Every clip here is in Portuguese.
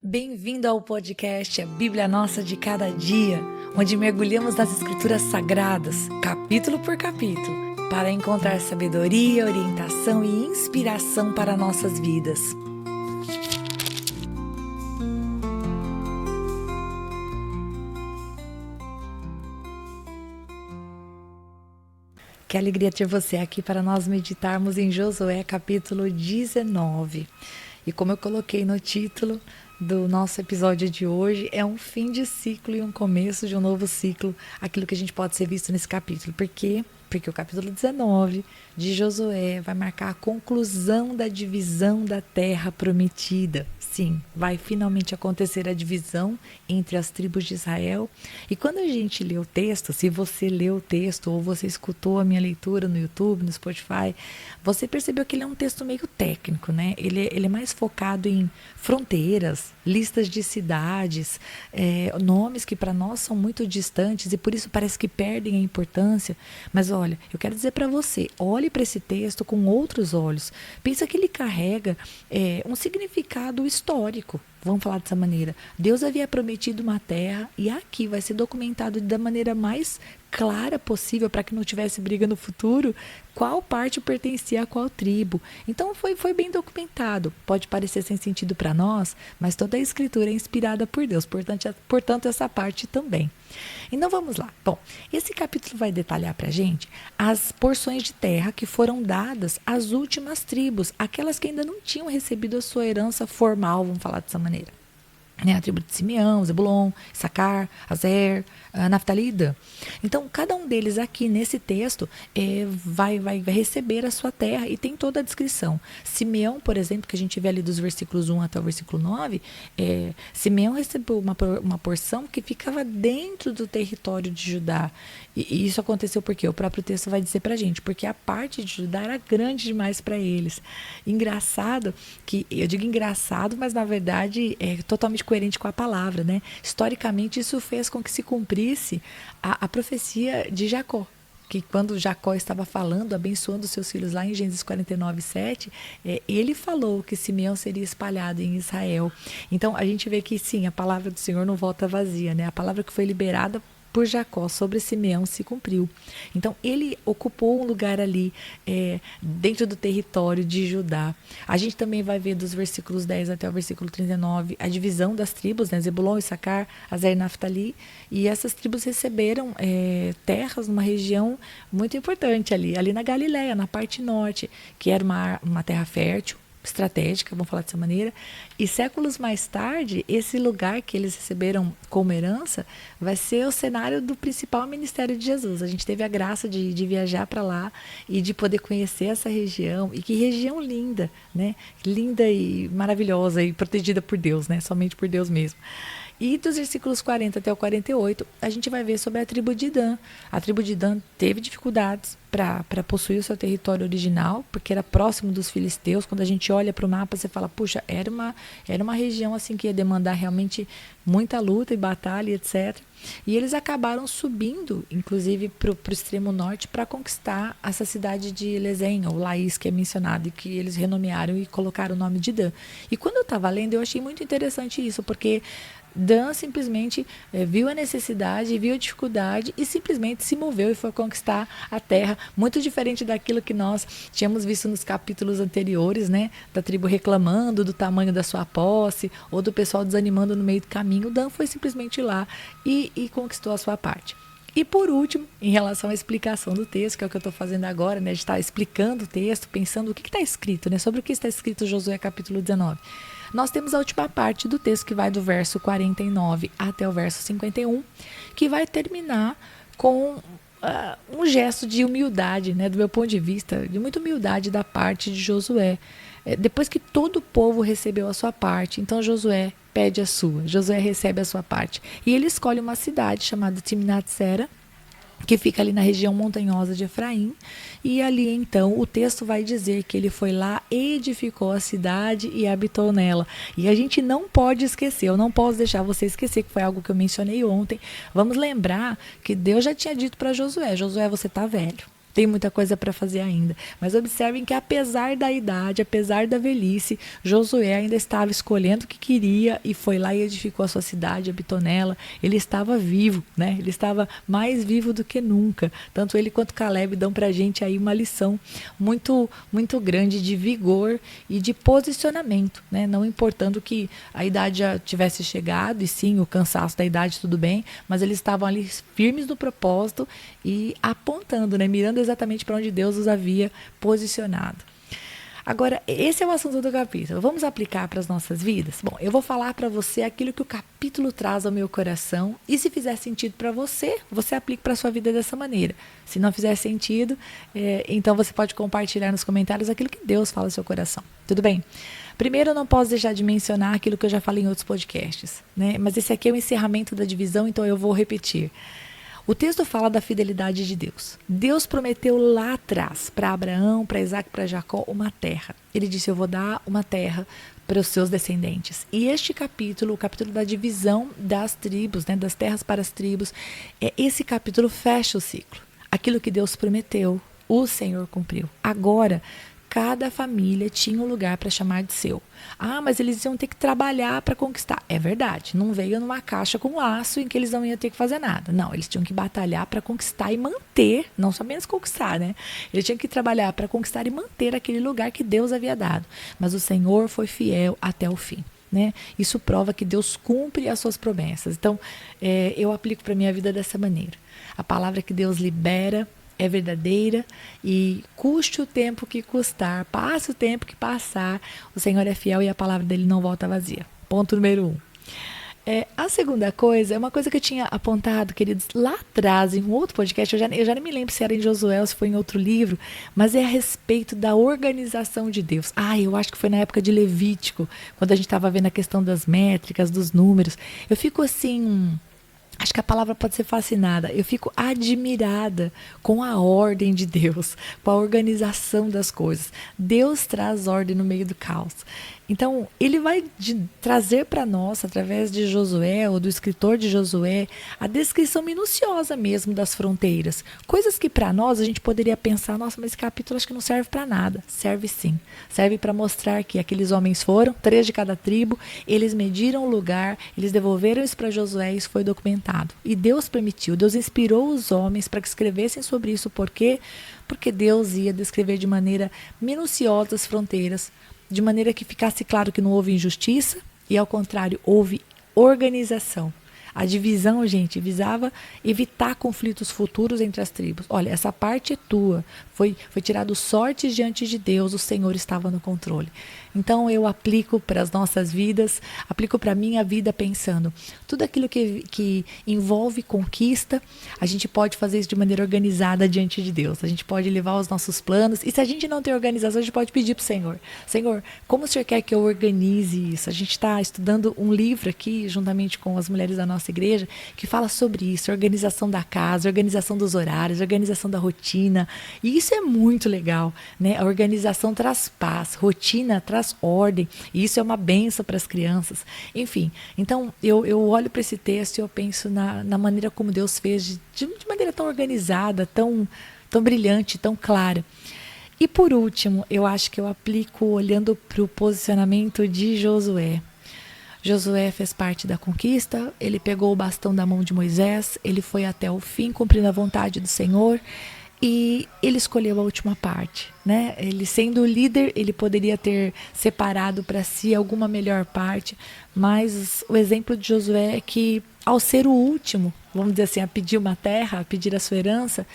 Bem-vindo ao podcast A Bíblia Nossa de Cada Dia, onde mergulhamos nas Escrituras Sagradas, capítulo por capítulo, para encontrar sabedoria, orientação e inspiração para nossas vidas. Que alegria ter você aqui para nós meditarmos em Josué capítulo 19. E como eu coloquei no título do nosso episódio de hoje, é um fim de ciclo e um começo de um novo ciclo, aquilo que a gente pode ser visto nesse capítulo. Por quê? Porque o capítulo 19 de Josué vai marcar a conclusão da divisão da terra prometida. Sim, vai finalmente acontecer a divisão entre as tribos de Israel. E quando a gente lê o texto, se você leu o texto ou você escutou a minha leitura no YouTube, no Spotify, você percebeu que ele é um texto meio técnico, né? Ele é mais focado em fronteiras, listas de cidades, nomes que para nós são muito distantes e por isso parece que perdem a importância. Mas olha, eu quero dizer para você, olhe para esse texto com outros olhos. Pensa que ele carrega um significado histórico. Vamos falar dessa maneira. Deus havia prometido uma terra e aqui vai ser documentado da maneira mais clara possível para que não tivesse briga no futuro, qual parte pertencia a qual tribo. Então foi bem documentado. Pode parecer sem sentido para nós, mas toda a escritura é inspirada por Deus, portanto essa parte também. Então vamos lá. Bom, esse capítulo vai detalhar para a gente as porções de terra que foram dadas às últimas tribos, aquelas que ainda não tinham recebido a sua herança formal, vamos falar dessa maneira. A tribo de Simeão, Zebulon, Issacar, Aser, Naftali e Dan. Então, cada um deles aqui nesse texto vai receber a sua terra e tem toda a descrição. Simeão, por exemplo, que a gente vê ali dos versículos 1 até o versículo 9, Simeão recebeu uma porção que ficava dentro do território de Judá. E isso aconteceu porque o próprio texto vai dizer pra gente, porque a parte de Judá era grande demais para eles. Engraçado que, eu digo engraçado, mas na verdade é totalmente coerente com a palavra, né? Historicamente isso fez com que se cumprisse a profecia de Jacó, que quando Jacó estava falando, abençoando seus filhos lá em Gênesis 49:7, ele falou que Simeão seria espalhado em Israel. Então a gente vê que sim, a palavra do Senhor não volta vazia, né? A palavra que foi liberada por Jacó sobre Simeão se cumpriu. Então ele ocupou um lugar ali dentro do território de Judá. A gente também vai ver dos versículos 10 até o versículo 39 a divisão das tribos, né? Zebulon, Issacar, Aser e Naftali, e essas tribos receberam terras numa região muito importante ali na Galileia, na parte norte, que era uma terra fértil, estratégica, vamos falar dessa maneira, e séculos mais tarde, esse lugar que eles receberam como herança vai ser o cenário do principal ministério de Jesus. A gente teve a graça de viajar para lá e de poder conhecer essa região, e que região linda, né? Linda e maravilhosa e protegida por Deus, né? Somente por Deus mesmo. E dos versículos 40 até o 48, a gente vai ver sobre a tribo de Dan. A tribo de Dan teve dificuldades para possuir o seu território original, porque era próximo dos filisteus. Quando a gente olha para o mapa, você fala, puxa, era uma região assim que ia demandar realmente muita luta e batalha, etc. E eles acabaram subindo, inclusive, para o extremo norte para conquistar essa cidade de Lesem, ou Laís, que é mencionado, e que eles renomearam e colocaram o nome de Dan. E quando eu estava lendo, eu achei muito interessante isso, porque Dan simplesmente viu a necessidade, viu a dificuldade e simplesmente se moveu e foi conquistar a terra, muito diferente daquilo que nós tínhamos visto nos capítulos anteriores, né? Da tribo reclamando do tamanho da sua posse ou do pessoal desanimando no meio do caminho. Dan foi simplesmente lá e conquistou a sua parte. E por último, em relação à explicação do texto, que é o que eu estou fazendo agora, né? De estar explicando o texto, pensando o que está escrito, né? Sobre o que está escrito em Josué capítulo 19. Nós temos a última parte do texto, que vai do verso 49 até o verso 51, que vai terminar com um gesto de humildade, né? Do meu ponto de vista, de muita humildade da parte de Josué. Depois que todo o povo recebeu a sua parte, então Josué pede a sua, Josué recebe a sua parte. E ele escolhe uma cidade chamada Timnat-Sera, que fica ali na região montanhosa de Efraim, e ali então o texto vai dizer que ele foi lá, edificou a cidade e habitou nela. E a gente não pode esquecer, eu não posso deixar você esquecer, que foi algo que eu mencionei ontem. Vamos lembrar que Deus já tinha dito para Josué, você está velho, tem muita coisa para fazer ainda. Mas observem que apesar da idade, apesar da velhice, Josué ainda estava escolhendo o que queria e foi lá e edificou a sua cidade, habitou nela. Ele estava vivo, né? Ele estava mais vivo do que nunca. Tanto ele quanto Caleb dão para a gente aí uma lição muito, muito grande de vigor e de posicionamento, né? Não importando que a idade já tivesse chegado, e sim, o cansaço da idade, tudo bem, mas eles estavam ali firmes no propósito e apontando, né? Mirando exatamente para onde Deus os havia posicionado. Agora, esse é o assunto do capítulo. Vamos aplicar para as nossas vidas? Bom, eu vou falar para você aquilo que o capítulo traz ao meu coração e se fizer sentido para você, você aplique para a sua vida dessa maneira. Se não fizer sentido, então você pode compartilhar nos comentários aquilo que Deus fala ao seu coração. Tudo bem? Primeiro, eu não posso deixar de mencionar aquilo que eu já falei em outros podcasts, né? Mas esse aqui é o encerramento da divisão, então eu vou repetir. O texto fala da fidelidade de Deus. Deus prometeu lá atrás, para Abraão, para Isaac, para Jacó, uma terra. Ele disse, eu vou dar uma terra para os seus descendentes. E este capítulo, o capítulo da divisão das tribos, né, das terras para as tribos, esse capítulo fecha o ciclo. Aquilo que Deus prometeu, o Senhor cumpriu. Agora, cada família tinha um lugar para chamar de seu. Ah, mas eles iam ter que trabalhar para conquistar. É verdade, não veio numa caixa com laço em que eles não iam ter que fazer nada. Não, eles tinham que batalhar para conquistar e manter, não somente conquistar, né? Eles tinham que trabalhar para conquistar e manter aquele lugar que Deus havia dado. Mas o Senhor foi fiel até o fim. Né? Isso prova que Deus cumpre as suas promessas. Então, eu aplico para a minha vida dessa maneira. A palavra que Deus libera é verdadeira e custe o tempo que custar, passe o tempo que passar, o Senhor é fiel e a palavra dele não volta vazia. Ponto número 1. A segunda coisa é uma coisa que eu tinha apontado, queridos, lá atrás, em um outro podcast, eu já nem me lembro se era em Josué ou se foi em outro livro, mas é a respeito da organização de Deus. Eu acho que foi na época de Levítico, quando a gente estava vendo a questão das métricas, dos números. Eu fico assim... Acho que a palavra pode ser fascinada. Eu fico admirada com a ordem de Deus, com a organização das coisas. Deus traz ordem no meio do caos. Então, ele vai trazer para nós, através de Josué, ou do escritor de Josué, a descrição minuciosa mesmo das fronteiras. Coisas que para nós a gente poderia pensar, nossa, mas esse capítulo acho que não serve para nada. Serve sim. Serve para mostrar que aqueles homens foram, 3 de cada tribo, eles mediram o lugar, eles devolveram isso para Josué e isso foi documentado. E Deus permitiu, Deus inspirou os homens para que escrevessem sobre isso. Por quê? Porque Deus ia descrever de maneira minuciosa as fronteiras, de maneira que ficasse claro que não houve injustiça e, ao contrário, houve organização. A divisão, gente, visava evitar conflitos futuros entre as tribos. Olha, essa parte é tua. Foi tirado sortes diante de Deus, o Senhor estava no controle. Então eu aplico para as nossas vidas, aplico para a minha vida pensando, tudo aquilo que envolve conquista, a gente pode fazer isso de maneira organizada diante de Deus. A gente pode levar os nossos planos, e se a gente não tem organização, a gente pode pedir para o Senhor. Senhor, como o Senhor quer que eu organize isso? A gente está estudando um livro aqui, juntamente com as mulheres da nossa igreja, que fala sobre isso, organização da casa, organização dos horários, organização da rotina, e isso é muito legal, né? A organização traz paz, rotina traz ordem, e isso é uma bênção para as crianças. Enfim, então eu olho para esse texto e eu penso na maneira como Deus fez, de maneira tão organizada, tão brilhante, tão clara. E por último, eu acho que eu aplico olhando para o posicionamento de Josué. Josué fez parte da conquista, ele pegou o bastão da mão de Moisés, ele foi até o fim cumprindo a vontade do Senhor, e ele escolheu a última parte, né? Ele sendo o líder, ele poderia ter separado para si alguma melhor parte, mas o exemplo de Josué é que, ao ser o último, vamos dizer assim, a pedir uma terra, a pedir a sua herança,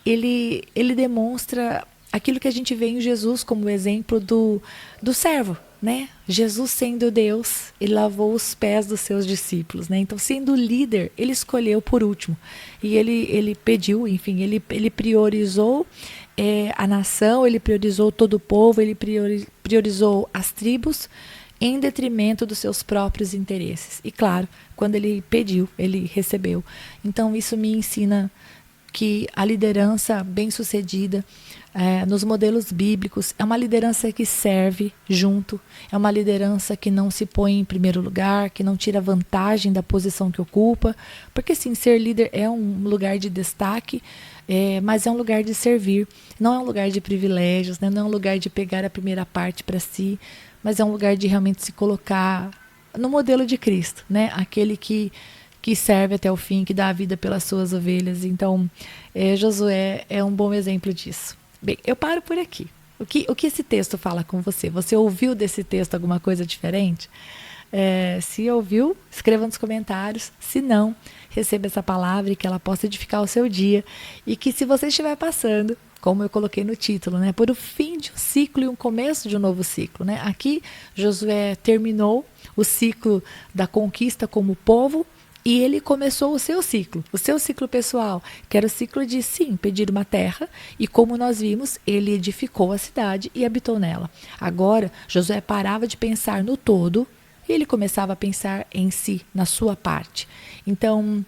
ele demonstra aquilo que a gente vê em Jesus como exemplo do servo, né? Jesus sendo Deus, ele lavou os pés dos seus discípulos, né? Então, sendo líder, ele escolheu por último. E ele pediu, enfim, ele priorizou a nação, ele priorizou todo o povo, ele priorizou as tribos em detrimento dos seus próprios interesses. E claro, quando ele pediu, ele recebeu. Então, isso me ensina que a liderança bem-sucedida, nos modelos bíblicos. É uma liderança que serve junto, é uma liderança que não se põe em primeiro lugar, que não tira vantagem da posição que ocupa, porque sim, ser líder é um lugar de destaque, mas é um lugar de servir, não é um lugar de privilégios, né? Não é um lugar de pegar a primeira parte para si, mas é um lugar de realmente se colocar no modelo de Cristo, né? Aquele que serve até o fim, que dá a vida pelas suas ovelhas. Então, Josué é um bom exemplo disso. Bem, eu paro por aqui. O que esse texto fala com você? Você ouviu desse texto alguma coisa diferente? Se ouviu, escreva nos comentários. Se não, receba essa palavra e que ela possa edificar o seu dia. E que se você estiver passando, como eu coloquei no título, né, por o fim de um ciclo e um começo de um novo ciclo, né? Aqui, Josué terminou o ciclo da conquista como povo, e ele começou o seu ciclo pessoal, que era o ciclo de, sim, pedir uma terra, e como nós vimos, ele edificou a cidade e habitou nela. Agora, Josué parava de pensar no todo, e ele começava a pensar em si, na sua parte. Então,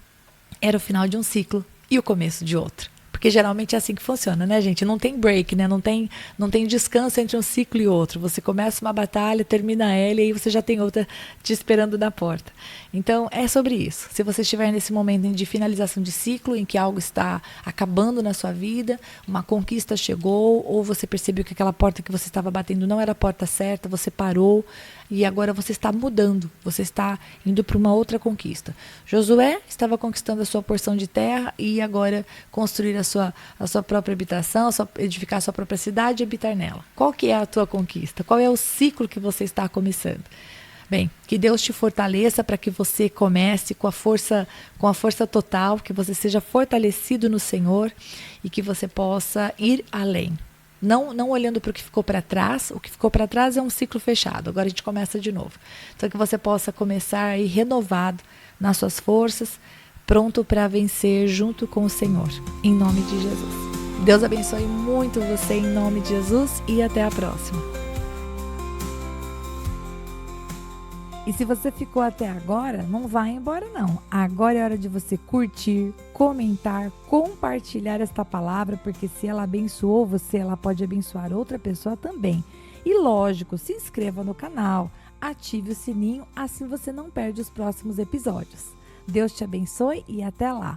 era o final de um ciclo e o começo de outro. Porque geralmente é assim que funciona, né, gente? Não tem break, né? Não tem descanso entre um ciclo e outro. Você começa uma batalha, termina ela e aí você já tem outra te esperando na porta. Então, é sobre isso. Se você estiver nesse momento de finalização de ciclo, em que algo está acabando na sua vida, uma conquista chegou, ou você percebeu que aquela porta que você estava batendo não era a porta certa, você parou e agora você está mudando, você está indo para uma outra conquista. Josué estava conquistando a sua porção de terra e agora construir a sua própria habitação, edificar a sua própria cidade e habitar nela. Qual que é a tua conquista? Qual é o ciclo que você está começando? Bem, que Deus te fortaleça para que você comece com a força total, que você seja fortalecido no Senhor e que você possa ir além. Não olhando para o que ficou para trás. O que ficou para trás é um ciclo fechado. Agora a gente começa de novo. Então que você possa começar aí renovado nas suas forças, pronto para vencer junto com o Senhor. Em nome de Jesus. Deus abençoe muito você em nome de Jesus e até a próxima. E se você ficou até agora, não vai embora não. Agora é hora de você curtir, comentar, compartilhar esta palavra, porque se ela abençoou você, ela pode abençoar outra pessoa também. E lógico, se inscreva no canal, ative o sininho, assim você não perde os próximos episódios. Deus te abençoe e até lá!